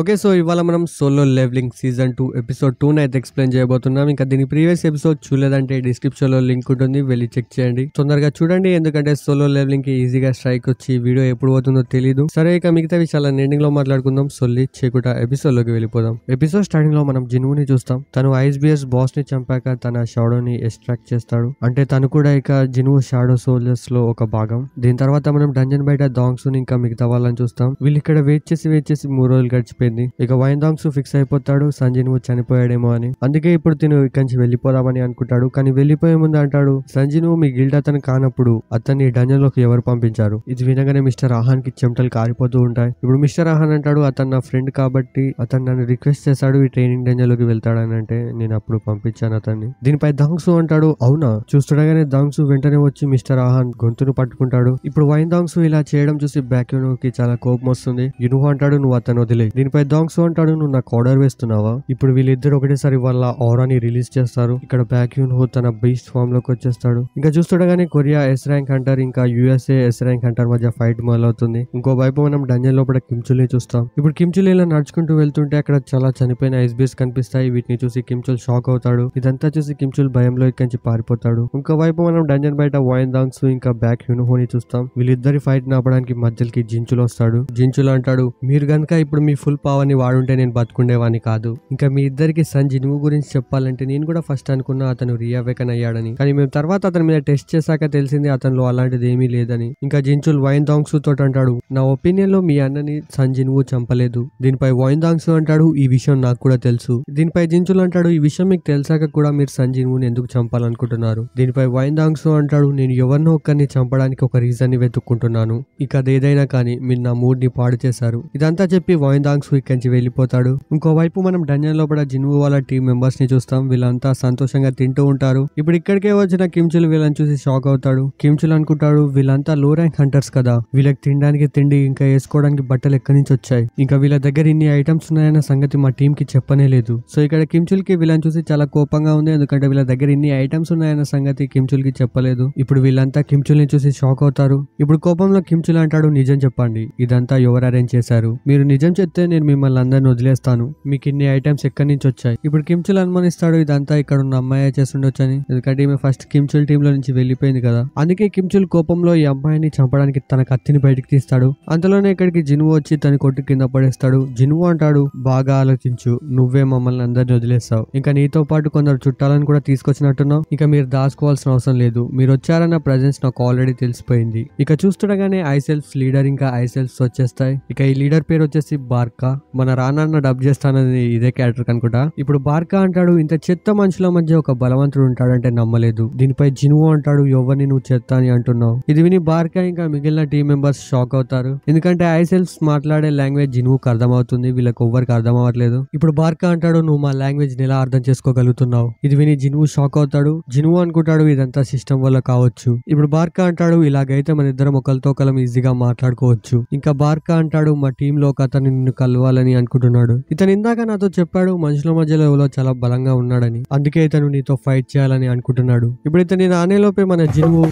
Okay, so ఇవాళ మనం solo levelling season 2 episode 2 అయితే ఎక్స్ప్లెయిన్ చేయబోతున్నాం. ఇంకా దీని ప్రీవియస్ ఎపిసోడ్ చూడలేదంటే డిస్క్రిప్షన్ లో లింక్ ఉంటుంది, వెళ్ళి చెక్ చేయండి. తొందరగా చూడండి, ఎందుకంటే సోలో లెవెలింగ్ కి ఈజీగా స్ట్రైక్ వచ్చి వీడియో ఎప్పుడు పోతుందో తెలియదు. సరే, ఇక మిగతా విషయాలను ఎండింగ్ లో మాట్లాడుకుందాం. సొల్లి చేయకుండా ఎపిసోడ్ లోకి వెళ్ళిపోదాం. ఎపిసోడ్ స్టార్టింగ్ లో మనం జినుని చూస్తాం. తను ఐఎస్బిఎస్ బాస్ ని చంపాక తన షాడోని ఎక్స్ట్రాక్ట్ చేస్తాడు. అంటే తను కూడా ఇక జిను షాడో సోల్జర్స్ లో ఒక భాగం. దీని తర్వాత మనం డంజన్ బయట దాంగ్స్ ఇంకా మిగతా వాళ్ళని చూస్తాం. వీళ్ళు ఇక్కడ వెయిట్ చేసి 3 రోజులు గడిచిపోయింది. ఇక వైన్ దాంగ్స్ ఫిక్స్ అయిపోతాడు సంజీవ్ చనిపోయాడేమో అని. అందుకే ఇప్పుడు తిను ఇక్కడి నుంచి వెళ్ళిపోదామని అనుకుంటాడు. కానీ వెళ్ళిపోయే ముందు అంటాడు, సంజీవ్ మీ గిల్డ్ అతను కానప్పుడు అతన్ని డంజన్ లోకి ఎవరు పంపించారు? ఇది వినగానే మిస్టర్ ఆహాన్ కి చెమటలు కారిపోతూ ఉంటాయి. ఇప్పుడు మిస్టర్ ఆహాన్ అంటాడు, అతను నా ఫ్రెండ్ కాబట్టి అతను నన్ను రిక్వెస్ట్ చేశాడు ఈ ట్రైనింగ్ డంజన్ లోకి వెళ్తాడని. అంటే నేను అప్పుడు పంపించాను అతన్ని. దీనిపై దాంగ్స్ అంటాడు, అవునా? చూస్తుండగానే దాంగ్స్ వెంటనే వచ్చి మిస్టర్ ఆహాన్ గొంతును పట్టుకుంటాడు. ఇప్పుడు వైన్ దాంగ్స్ ఇలా చేయడం చూసి బ్యాక్యూన్ కి చాలా కోపం వస్తుంది. యును అంటాడు, నువ్వు అతను వదిలే. దీనిపై దాంగ్స్ అంటాడు, నువ్వు నాకు ఆర్డర్ వేస్తున్నావా? ఇప్పుడు వీళ్ళిద్దరు ఒకటేసారి వాళ్ళ ఆరాని రిలీజ్ చేస్తారు. ఇక్కడ బ్యాక్యూన్ హో తన బీస్ట్ ఫామ్ లోకి వచ్చేస్తాడు. ఇంకా చూస్తుండగానే కొరియా ఎస్ ర్యాంక్ హంటర్ ఇంకా యుఎస్ఏ ఎస్ ర్యాంక్ హంటర్ మధ్య ఫైట్ మొదలవుతుంది. ఇంకో వైపు మనం డంజన్ లోపల కిమ్చుల్ని చూస్తాం. ఇప్పుడు కిమ్చుల్ ఇలా నడుచుకుంటూ వెళ్తుంటే అక్కడ చాలా చనిపోయిన ఐస్బీస్ కనిపిస్తాయి. వీటిని చూసి కిమ్చుల్ షాక్ అవుతాడు. ఇదంతా చూసి కిమ్చుల్ భయంలో ఇక్కడి పారిపోతాడు. ఇంకో వైపు మనం డంజన్ బయట వైన్ దాంగ్స్ ఇంకా బ్యాక్ హ్యూనుహోని చూస్తాం. వీళ్ళిద్దరి ఫైట్ నాపడానికి మధ్యకి జించుల్ వస్తాడు. జించుల్ అంటాడు, మీరు గనక ఇప్పుడు మీ ఫుల్ పవర్ ని వాడుంటే నేను బతుకుండేవాని కాదు. ఇంకా మీ ఇద్దరికి సంజీవ్ గురించి చెప్పాలంటే నేను కూడా ఫస్ట్ అనుకున్నా అతను రీఅవేకన్ అయ్యాడని. కానీ మేము తర్వాత అతని మీద టెస్ట్ చేశాక తెలిసింది అతనిలో అలాంటిది ఏమీ లేదని. ఇంకా జించుల్ వైన్ దాంగ్స్ తోటి అంటాడు, నా ఒపీనియన్ లో మీ అన్నని సంజీవ్ చంపలేదు. దీనిపై వైన్ దాంగ్స్ అంటాడు, ఈ విషయం నాకు కూడా తెలుసు. దీనిపై జించుల్ అంటాడు, ఈ విషయం మీకు తెలిసాక కూడా మీరు సంజీవ్ ఎందుకు చంపాలనుకుంటున్నారు? దీనిపై వైన్ దాంగ్స్ అంటాడు, నేను ఎవరినో ఒక్కరిని చంపడానికి ఒక రీజన్ ని వెతుక్కుంటున్నాను. ఇక అదేదైనా కానీ మీరు నా మూడ్ ని పాడు చేశారు. ఇదంతా చెప్పి వైన్ దాంగ్స్ ఇక్కడి నుంచి వెళ్ళిపోతాడు. ఇంకోవైపు మనం డంజన్ లోపల జిన్వు వాళ్ళ టీం మెంబర్స్ ని చూస్తాం. వీళ్ళంతా సంతోషంగా తింటూ ఉంటారు. ఇప్పుడు ఇక్కడికే వచ్చిన కిమ్చుల్ వీళ్ళని చూసి షాక్ అవుతాడు. కిమ్చుల్ అనుకుంటాడు, వీళ్ళంతా లో ర్యాంక్ హంటర్స్ కదా, వీళ్ళకి తినడానికి తిండి ఇంకా వేసుకోవడానికి బట్టలు ఎక్కడి నుంచి వచ్చాయి? ఇంకా వీళ్ళ దగ్గర ఇన్ని ఐటమ్స్ ఉన్నాయన్న సంగతి మా టీం కి చెప్పనే లేదు. సో ఇక్కడ కిమ్చుల్ కి వీళ్ళని చూసి చాలా కోపంగా ఉంది. ఎందుకంటే వీళ్ళ దగ్గర ఇన్ని ఐటమ్స్ ఉన్నాయన్న సంగతి కిమ్చుల్ కి చెప్పలేదు. ఇప్పుడు వీళ్ళంతా కిమ్చుల్ ని చూసి షాక్ అవుతారు. ఇప్పుడు కోపంలో కిమ్చుల్ అంటాడు, నిజం చెప్పండి, ఇదంతా ఎవరు అరేంజ్ చేశారు? మీరు నిజం చెప్తే నేను మిమ్మల్ని అందరిని వదిలేస్తాను. మీకు ఇన్ని ఐటమ్స్ ఎక్కడి నుంచి వచ్చాయి? ఇప్పుడు కిమ్చుల్ అనుమానిస్తాడు, ఇదంతా ఇక్కడ ఉన్న అమ్మాయి చేస్తుండొచ్చని. ఎందుకంటే ఈమె ఫస్ట్ కిమ్చుల్ టీమ్ లో నుంచి వెళ్ళిపోయింది కదా. అందుకే కిమ్చుల్ కోపంలో ఈ అమ్మాయిని చంపడానికి తన కత్తిని బయటికి తీస్తాడు. అంతలోనే ఇక్కడికి జిన్వు వచ్చి తన కొట్టు కింద పడేస్తాడు. జిన్వు అంటాడు, బాగా ఆలోచించు, నువ్వే మమ్మల్ని అందరిని వదిలేస్తావు. ఇంకా నీతో పాటు కొందరు చుట్టాలను కూడా తీసుకొచ్చినట్టున్నావు. ఇక మీరు దాచుకోవాల్సిన అవసరం లేదు. మీరు వచ్చారన్న ప్రెజెన్స్ నాకు ఆల్రెడీ తెలిసిపోయింది. ఇక చూస్తుండగానే ఐసెల్ఫ్ లీడర్ ఇంకా ఐసెల్ఫ్స్ వచ్చేస్తాయి. ఇక ఈ లీడర్ పేరు వచ్చేసి బార్కా. మన రానన్న డబ్ చేస్తానని ఇదే క్యారెక్టర్ కనుకుంటా. ఇప్పుడు బార్కా అంటాడు, ఇంత చెత్త మనుషుల మధ్య ఒక బలవంతుడు ఉంటాడంటే నమ్మలేదు. దీనిపై జిన్వు అంటాడు, ఎవరిని నువ్వు చెత్త అని అంటున్నావు? ఇది విని బార్కా ఇంకా మిగిలిన టీం మెంబర్స్ షాక్ అవుతారు. ఎందుకంటే ఐసెల్ఫ్స్ మాట్లాడే లాంగ్వేజ్ జిన్వుకి అర్థమవుతుంది, వీళ్ళకి ఎవ్వరికి అర్థం అవ్వట్లేదు. ఇప్పుడు బార్కా అంటాడు, నువ్వు మా లాంగ్వేజ్ ని ఎలా అర్థం చేసుకోగలుగుతున్నావు? ఇది విని జిన్వు షాక్ అవుతాడు. జిన్వు అనుకుంటాడు, ఇదంతా సిస్టమ్ వల్ల కావచ్చు. ఇప్పుడు బార్కా అంటాడు, ఇలాగైతే మన ఇద్దరం ఒకరితో ఒకలం ఈజీగా మాట్లాడుకోవచ్చు. ఇంకా బార్కా అంటాడు, మా టీమ్ లో ఒక అతను నిన్ను కలవాలని అనుకుంటున్నాడు. ఇతను ఇందాక నాతో చెప్పాడు మనుషుల మధ్యలో ఎవరో చాలా బలంగా ఉన్నాడని. అందుకే ఇతను నీతో ఫైట్ చేయాలని అనుకుంటున్నాడు. ఇప్పుడు ఇతని నానేలోపే మన జిన్వు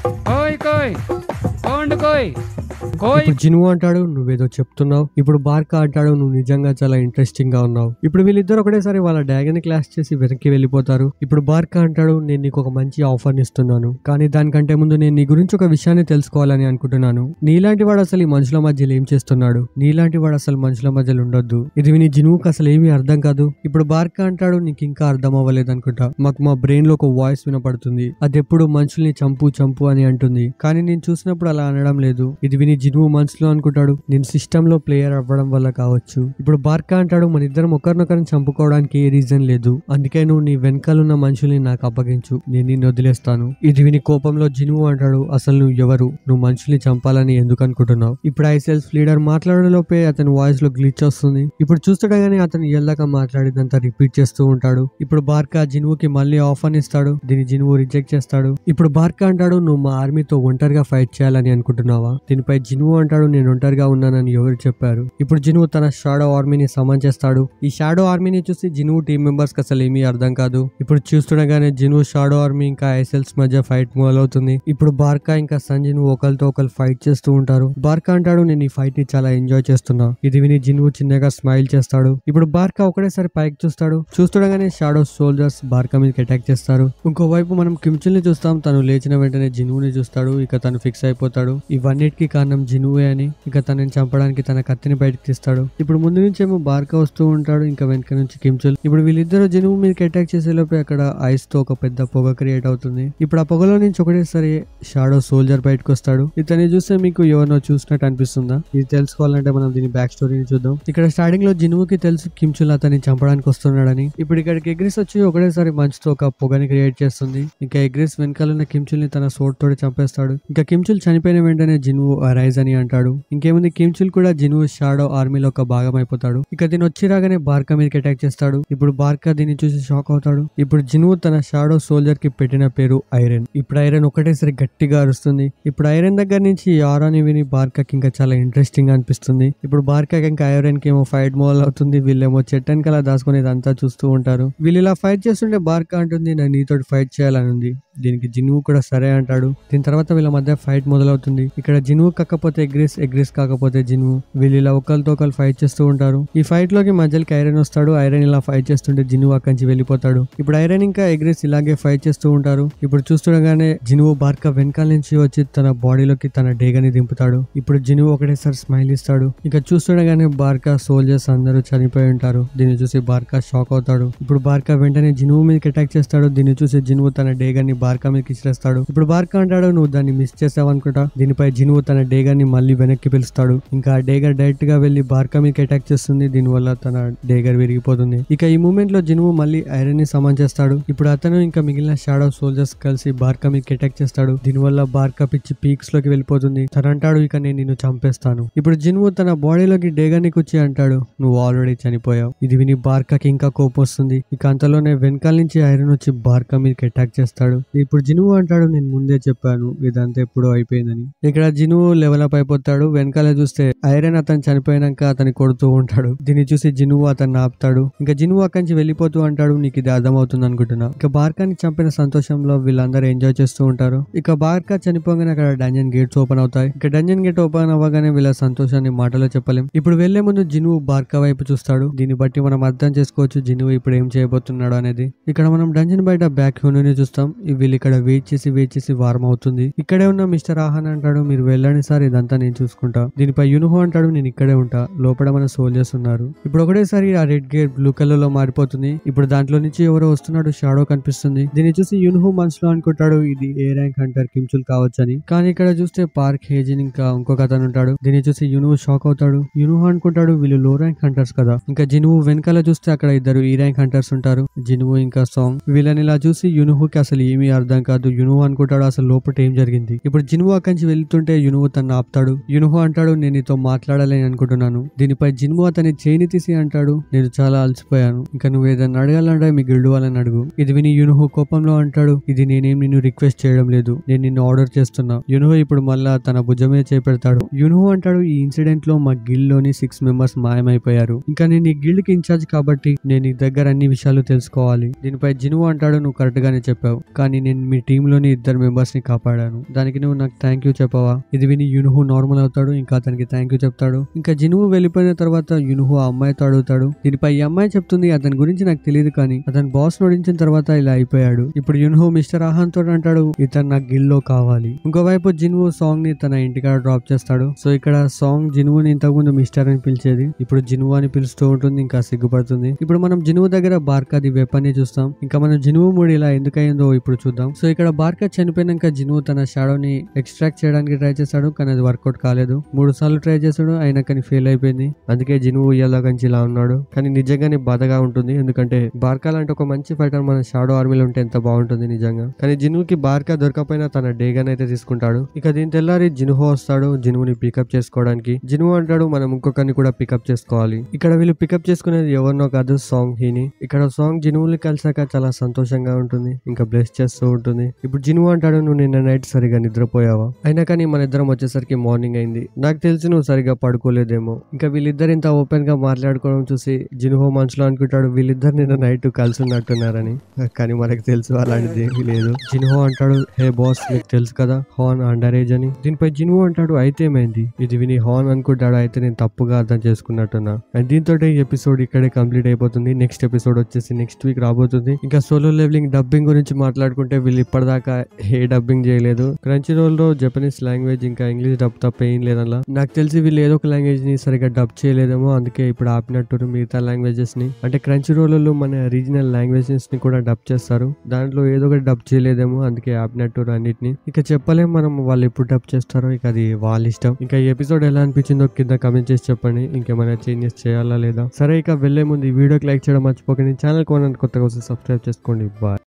ఇప్పుడు జిన్వు అంటాడు, నువ్వేదో చెప్తున్నావు. ఇప్పుడు బార్కా అంటాడు, నువ్వు నిజంగా చాలా ఇంట్రెస్టింగ్ గా ఉన్నావు. ఇప్పుడు వీళ్ళిద్దరు ఒకటేసారి వాళ్ళ డ్రాగన్ క్లాష్ చేసి వెనక్కి వెళ్ళిపోతారు. ఇప్పుడు బార్కా అంటాడు, నేను నీకు ఒక మంచి ఆఫర్ ఇస్తున్నాను, కానీ దానికంటే ముందు నేను నీ గురించి ఒక విషయాన్ని తెలుసుకోవాలని అనుకుంటున్నాను. నీలాంటి వాడు అసలు ఈ మనుషుల మధ్యలో ఏం చేస్తున్నాడు? నీలాంటి వాడు అసలు మనుషుల మధ్యలో ఉండొద్దు. ఇది విని జిన్వుకి అసలు ఏమీ అర్థం కాదు. ఇప్పుడు బార్కా అంటాడు, నీకు ఇంకా అర్థం అవ్వలేదు అనుకుంటా. మాకు మా బ్రెయిన్ లో ఒక వాయిస్ వినపడుతుంది, అది ఎప్పుడు మనుషుల్ని చంపు చంపు అని అంటుంది, కానీ నేను చూసినప్పుడు అలా అనడం లేదు. ఇది విని జిన్వు మనసులో అనుకుంటాడు, నేను సిస్టమ్ లో ప్లేయర్ అవ్వడం వల్ల కావచ్చు. ఇప్పుడు బార్కా అంటాడు, మన ఇద్దరం ఒకరినొకరిని చంపుకోవడానికి ఏ రీజన్ లేదు. అందుకే నువ్వు నీ వెనకాలన్న మనుషుల్ని నాకు అప్పగించు, నేను నిన్ను వదిలేస్తాను. ఇది విని కోపంలో జిన్వు అంటాడు, అసలు నువ్వు ఎవరు? నువ్వు మనుషుల్ని చంపాలని ఎందుకు అనుకుంటున్నావు? ఇప్పుడు ఐసెల్ఫ్ లీడర్ మాట్లాడలోపే అతని వాయిస్ లో గ్లిచ్ వస్తుంది. ఇప్పుడు చూస్తుండగానే అతను ఎల్లాక మాట్లాడినంతా రిపీట్ చేస్తూ ఉంటాడు. ఇప్పుడు బార్కా జిన్వుకి మళ్ళీ ఆఫర్ ఇస్తాడు. దీన్ని జిన్వు రిజెక్ట్ చేస్తాడు. ఇప్పుడు బార్కా అంటాడు, నువ్వు మా ఆర్మీతో ఒంటరిగా ఫైట్ చేయాలని అనుకుంటున్నావు. అనుకుంటున్నావా? దీనిపై జిన్వు అంటాడు, నేను ఒంటరిగా ఉన్నానని ఎవరు చెప్పారు? ఇప్పుడు జిన్వు తన షాడో ఆర్మీని సమన్ చేస్తాడు. ఈ షాడో ఆర్మీని చూసి జిన్వు టీం మెంబర్స్ కి అసలు ఏమీ అర్థం కాదు. ఇప్పుడు చూస్తుండగానే జిన్వు షాడో ఆర్మీ ఇంకా ఐసెల్స్ మధ్య ఫైట్ మొదలవుతుంది. ఇప్పుడు బార్కా ఇంకా సంజిన్ ఒకరితో ఒకరు ఫైట్ చేస్తూ ఉంటారు. బార్కా అంటాడు, నేను ఈ ఫైట్ ని చాలా ఎంజాయ్ చేస్తున్నా. ఇది విని జిన్వు చిన్నగా స్మైల్ చేస్తాడు. ఇప్పుడు బార్కా ఒకటేసారి పైకి చూస్తాడు. చూస్తుండగానే షాడో సోల్జర్స్ బార్కా మీదకి అటాక్ చేస్తారు. ఇంకోవైపు మనం కిమ్చుల్ ని చూస్తాం. తను లేచిన వెంటనే జిన్వుని చూస్తాడు. ఇక తను ఫిక్స్ అయిపోతాడు ఇవన్నిటికీ కారణం జిన్వువే అని. ఇక తనని చంపడానికి తన కత్తిని బయటకు తీస్తాడు. ఇప్పుడు ముందు నుంచేమో బార్కా వస్తూ ఉంటాడు, ఇంకా వెనక నుంచి కిమ్చుల్. ఇప్పుడు వీళ్ళిద్దరూ జిన్వు మీదకి అటాక్ చేసేలోపే అక్కడ ఐస్ తో ఒక పెద్ద పొగ క్రియేట్ అవుతుంది. ఇప్పుడు ఆ పొగలో నుంచి ఒకటేసారి షాడో సోల్జర్ బయటకు వస్తాడు. ఇతన్ని చూస్తే మీకు ఎవరినో చూసినట్టు అనిపిస్తుందా? ఇది తెలుసుకోవాలంటే మనం దీని బ్యాక్ స్టోరీని చూద్దాం. ఇక్కడ స్టార్టింగ్ లో జిన్వుకి తెలుసు కిమ్చుల్ అతన్ని చంపడానికి వస్తున్నాడని. ఇప్పుడు ఇక్కడికి ఎగ్రిస్ వచ్చి ఒకటేసారి మంచుతో ఒక పొగని క్రియేట్ చేస్తుంది. ఇంకా ఎగ్రిస్ వెనకాలన్న కిమ్చుల్ ని తన సోట్ తోటి చంపేస్తాడు. ఇంకా కిమ్చుల్ చనిపోయిన వెంటనే జిన్వు అరైజ్ అని అంటాడు. ఇంకేముంది, కిమ్చుల్ కూడా జిన్వు షాడో ఆర్మీలో ఒక భాగం అయిపోతాడు. ఇక దీని వచ్చి రాగానే బార్కా మీదకి అటాక్ చేస్తాడు. ఇప్పుడు బార్కా దీన్ని చూసి షాక్ అవుతాడు. ఇప్పుడు జిన్వు తన షాడో సోల్జర్ కి పెట్టిన పేరు ఐరన్. ఇప్పుడు ఐరన్ ఒకటేసారి గట్టిగా అరుస్తుంది. ఇప్పుడు ఐరన్ దగ్గర నుంచి ఈ ఆరాని విని బార్కాకి ఇంకా చాలా ఇంట్రెస్టింగ్ అనిపిస్తుంది. ఇప్పుడు బార్కాకి ఇంకా ఐరన్ కి ఏమో ఫైట్ మొదలవుతుంది. వీళ్ళేమో చెట్టెనకాల దాచుకుని ఇదంతా చూస్తూ ఉంటారు. వీళ్ళు ఇలా ఫైట్ చేస్తుంటే బార్కా అంటుంది, నేను నీతో ఫైట్ చేయాలని ఉంది. దీనికి జిన్వు కూడా సరే అంటాడు. దీని తర్వాత వీళ్ళ మధ్య ఫైట్ మొదలవుతుంది. ఇక్కడ జిన్వు కాకపోతే ఎగ్రిస్ కాకపోతే జిన్వు. వీళ్ళు ఇలా ఒకరితో ఒకరు ఫైట్ చేస్తూ ఉంటారు. ఈ ఫైట్ లోకి మధ్యలోకి ఐరన్ వస్తాడు. ఐరన్ ఇలా ఫైట్ చేస్తుంటే జిన్వు అక్కడి నుంచి వెళ్ళిపోతాడు. ఇప్పుడు ఐరన్ ఇంకా ఎగ్రిస్ ఇలాగే ఫైట్ చేస్తూ ఉంటారు. ఇప్పుడు చూస్తుండగానే జిన్వు బార్కా వెనకాల నుంచి వచ్చి తన బాడీలోకి తన డేగని దింపుతాడు. ఇప్పుడు జిన్వు ఒకటేసారి స్మైల్ ఇస్తాడు. ఇక చూస్తుండగానే బార్కా సోల్జర్స్ అందరూ చనిపోయి ఉంటారు. దీన్ని చూసి బార్కా షాక్ అవుతాడు. ఇప్పుడు బార్కా వెంటనే జిన్వు మీదకి అటాక్ చేస్తాడు. దీన్ని చూసి జిన్వు తన డేగని బార్కా మీదకి ఇచ్చేస్తాడు. ఇప్పుడు బార్కా అంటాడు, నువ్వు దాన్ని మిస్ చేసావు అనుకుంటా. దీనిపై జిన్వు తన డేగర్ని మళ్ళీ వెనక్కి పిలుస్తాడు. ఇంకా ఆ డేగర్ డైరెక్ట్ గా వెళ్లి బార్కా మీదకి అటాక్ చేస్తుంది. దీనివల్ల తన డేగర్ విరిగిపోతుంది. ఇక ఈ మూమెంట్ లో జిన్వు మళ్ళీ ఐరన్ ని సమన్ చేస్తాడు. ఇప్పుడు అతను ఇంకా మిగిలిన షాడో సోల్జర్స్ కలిసి బార్కా మీదకి అటాక్ చేస్తాడు. దీనివల్ల బార్కా పిచ్చి పీక్స్ లోకి వెళ్ళిపోతుంది. తను అంటాడు, ఇక నేను నిన్ను చంపేస్తాను. ఇప్పుడు జిన్వు తన బాడీలోకి డేగర్ ని కూర్చి అంటాడు, నువ్వు ఆల్రెడీ చనిపోయావు. ఇది విని బార్కాకి ఇంకా కోపం వస్తుంది. ఇక అంతలోనే వెనకాల నుంచి ఐరన్ వచ్చి బార్కా మీదకి అటాక్ చేస్తాడు. ఇప్పుడు జిన్వు అంటాడు, నేను ముందే చెప్పాను ఇదంతా ఎప్పుడో అయిపోయిందని. ఇక్కడ జిన్వు లెవెల్ అప్ అయిపోతాడు. వెనకాల చూస్తే ఐరన్ అతను చనిపోయినాక అతన్ని కొడుతూ ఉంటాడు. దీన్ని చూసి జిన్వు అతన్ని ఆపుతాడు. ఇంకా జిన్వు అక్కడి నుంచి వెళ్ళిపోతూ అంటాడు, నీకు ఇది అర్థమవుతుంది అనుకుంటున్నా. ఇక బార్కాని చంపిన సంతోషంలో వీళ్ళందరూ ఎంజాయ్ చేస్తూ ఉంటారు. ఇక బార్కా చనిపోగానే అక్కడ డంజన్ గేట్స్ ఓపెన్ అవుతాయి. ఇక డంజన్ గేట్ ఓపెన్ అవ్వగానే వీళ్ళ సంతోషాన్ని మాటలో చెప్పలేం. ఇప్పుడు వెళ్లే ముందు జిన్వు బార్కా వైపు చూస్తాడు. దీన్ని బట్టి మనం అర్థం చేసుకోవచ్చు జిన్వు ఇప్పుడు ఏం చేయబోతున్నాడు అనేది. ఇక్కడ మనం డంజన్ బయట బ్యాక్ హ్యూని చూస్తాం. వీళ్ళు ఇక్కడ వెయిట్ చేసి వారం అవుతుంది. ఇక్కడే ఉన్న మిస్టర్ ఆహాన్ అంటాడు, మీరు వెళ్ళండి సార్, ఇదంతా నేను చూసుకుంటా. దీనిపై యూనిహో అంటాడు, నేను ఇక్కడే ఉంటా, లోపల మన సోల్జర్స్ ఉన్నారు. ఇప్పుడు ఒకటేసారి ఆ రెడ్ గేట్ బ్లూ కలర్ లో మారిపోతుంది. ఇప్పుడు దాంట్లో నుంచి ఎవరో వస్తున్నాడు, షాడో కనిపిస్తుంది. దీన్ని చూసి యూనిహో మనసులో అనుకుంటాడు, ఇది ఏ ర్యాంక్ హంటర్ కిమ్చుల్ కావచ్చని. కానీ ఇక్కడ చూస్తే పార్క్ హేజిన్ ఇంకా ఇంకొక అతను ఉంటాడు. దీన్ని చూసి యూనిహో షాక్ అవుతాడు. యూనిహో అనుకుంటాడు, వీళ్ళు లో ర్యాంక్ హంటర్స్ కదా. ఇంకా జిన్వు వెనకాల చూస్తే అక్కడ ఇద్దరు ఈ ర్యాంక్ హంటర్స్ ఉంటారు, జిన్వు ఇంకా సాంగ్. వీళ్ళని ఇలా చూసి యూనిహోకి అసలు ఏమీ అర్థం కాదు. యూనిహో అనుకుంటాడు అసలు లోపల ఏం జరిగింది. ఇప్పుడు జిన్వు అక్కడి నుంచి వెళ్తుంటే యూనిహో తను ఆపుతాడు. యూనిహో అంటాడు, నేను నీతో మాట్లాడాలని అనుకుంటున్నాను. దీనిపై జిన్వు అతని చేయిని తీసి అంటాడు, నేను చాలా అలసిపోయాను, ఇంకా నువ్వు ఏదైనా అడగాలంటే మీ గిల్డ్ వాళ్ళని అడుగు. ఇది విని యూనిహో కోపంలో అంటాడు, ఇది నేనేం నిన్ను రిక్వెస్ట్ చేయడం లేదు, నేను నిన్ను ఆర్డర్ చేస్తున్నా. యూనిహో ఇప్పుడు మళ్ళా తన భుజమే చేపెడతాడు. యూనిహో అంటాడు, ఈ ఇన్సిడెంట్ లో మా గిల్డ్ లోని 6 మెంబర్స్ మాయమైపోయారు. ఇంకా నేను ఈ గిల్డ్ కి ఇన్ఛార్జ్ కాబట్టి నేను నీ దగ్గర అన్ని విషయాలు తెలుసుకోవాలి. దీనిపై జిన్వు అంటాడు, నువ్వు కరెక్ట్ గానే చెప్పావు, కానీ నేను మీ టీమ్ లోని 2 మెంబర్స్ ని కాపాడాను, దానికి నువ్వు నాకు థ్యాంక్ యూ చెప్పవా. ఇది విని యూనిహో నార్మల్ అవుతాడు. ఇంకా అతనికి థ్యాంక్ యూ చెప్తాడు. ఇంకా జిన్వు వెళ్ళిపోయిన తర్వాత యూనిహో ఆ అమ్మాయితో అడుగుతాడు. దీనిపై ఈ అమ్మాయి చెప్తుంది, అతని గురించి నాకు తెలియదు, కానీ అతని బాస్ నోడించిన తర్వాత ఇలా అయిపోయాడు. ఇప్పుడు యూనిహో మిస్టర్ ఆహాన్ తోడు అంటాడు, ఇతను నాకు గిల్ లో కావాలి. ఇంకోవైపు జిన్వు సాంగ్ ని తన ఇంటికాడ డ్రాప్ చేస్తాడు. సో ఇక్కడ సాంగ్ జిన్వుని ఇంతకుముందు మిస్టర్ అని పిలిచేది, ఇప్పుడు జిన్వు అని పిలుస్తూ ఉంటుంది. ఇంకా సిగ్గుపడుతుంది. ఇప్పుడు మనం జిన్వు దగ్గర బార్కాది వెపన్ ని చూస్తాం. ఇంకా మనం జిన్వు మూడు ఇలా ఎందుకయిందో ఇప్పుడు చూద్దాం. సో ఇక్కడ బార్కా చనిపోయినాక జిన్వు తన షాడోని ఎక్స్ట్రాక్ట్ చేయడానికి ట్రై చేస్తాడు, కానీ అది వర్కౌట్ కాలేదు. 3 సార్లు ట్రై చేస్తాడు, అయినా కానీ ఫెయిల్ అయిపోయింది. అందుకే జిన్వు ఇయ్యాలగంచి ఇలా ఉన్నాడు. కానీ నిజంగానే బాధగా ఉంటుంది, ఎందుకంటే బార్కా లాంటి ఒక మంచి ఫైటర్ మన షాడో ఆర్మీలో ఉంటే ఎంత బాగుంటుంది నిజంగా. కానీ జిన్వుకి బార్కా దొరకపోయినా తన డేగన్ అయితే తీసుకుంటాడు. ఇక దీని తెల్లారి జిన్హో వస్తాడు జిన్వుని పికప్ చేసుకోవడానికి. జిన్వు అంటాడు, మనం ఇంకొకరిని కూడా పికప్ చేసుకోవాలి. ఇక్కడ వీళ్ళు పికప్ చేసుకునేది ఎవరినో కాదు, సాంగ్ హీని. ఇక్కడ సాంగ్ జిన్వుని కలిసాక చాలా సంతోషంగా ఉంటుంది, ఇంకా బ్లెస్ చేస్తూ వస్తూ ఉంటుంది. ఇప్పుడు జిన్హో అంటాడు, నువ్వు నిన్న నైట్ సరిగా నిద్రపోయావా? అయినా కానీ మన ఇద్దరం వచ్చేసరికి మార్నింగ్ అయింది. నాకు తెలిసి నువ్వు సరిగా పడుకోలేదేమో. ఇంకా వీళ్ళిద్దరు ఇంత ఓపెన్ గా మాట్లాడుకోవడం చూసి జిన్హో మనసులో అనుకుంటాడు, వీళ్ళిద్దరు నిన్న నైట్ కలిసి ఉన్నట్టున్నారని. కానీ మనకు తెలుసు అలాంటిది ఏమీ లేదు. జిన్హో అంటాడు, హే బాస్, నీకు తెలుసు కదా హాన్ అండర్ ఏజ్ అని. దీనిపై జిన్హో అంటాడు, అయితే ఏమైంది? ఇది విని హాన్ అనుకుంటాడు, అయితే నేను తప్పుగా అర్థం చేసుకున్నట్టున్నా. అండ్ దీంతో ఈ ఎపిసోడ్ ఇక్కడే కంప్లీట్ అయిపోతుంది. నెక్స్ట్ ఎపిసోడ్ వచ్చేసి నెక్స్ట్ వీక్ రాబోతుంది. ఇంకా సోలో లెవెలింగ్ డబ్బింగ్ గురించి మాట్లాడుకుంటే వీళ్ళు ఇప్పటిదాకా ఏ డబ్బింగ్ చేయలేదు. క్రంచీ రోల్ లో జపనీస్ లాంగ్వేజ్ ఇంకా ఇంగ్లీష్ డబ్ తప్ప ఏం లేదలా. నాకు తెలిసి వీళ్ళు ఏదో ఒక లాంగ్వేజ్ ని సరిగా డబ్ చేయలేదేమో, అందుకే ఇప్పుడు ఆపినట్టు మిగతా లాంగ్వేజెస్ ని. అంటే క్రంచీ రోల్ మన రీజనల్ లాంగ్వేజెస్ ని కూడా డబ్ చేస్తారు, దాంట్లో ఏదో ఒకటి డబ్ చేయలేదేమో, అందుకే ఆపినట్టు అన్నిటిని. ఇక చెప్పలేం మనం వాళ్ళు ఎప్పుడు డబ్ చేస్తారో, ఇక అది వాళ్ళ ఇష్టం. ఇంకా ఈ ఎపిసోడ్ ఎలా అనిపించిందో కింద కమెంట్ చేసి చెప్పండి. ఇంకేమైనా చేంజెస్ చేయాలా లేదా? సరే, ఇక వెళ్లే ముందు ఈ వీడియోకి లైక్ చేయడం మర్చిపోకండి. ఛానల్ కొనండి, కొత్తగా వస్తే సబ్స్క్రైబ్ చేసుకోండి. బాయ్.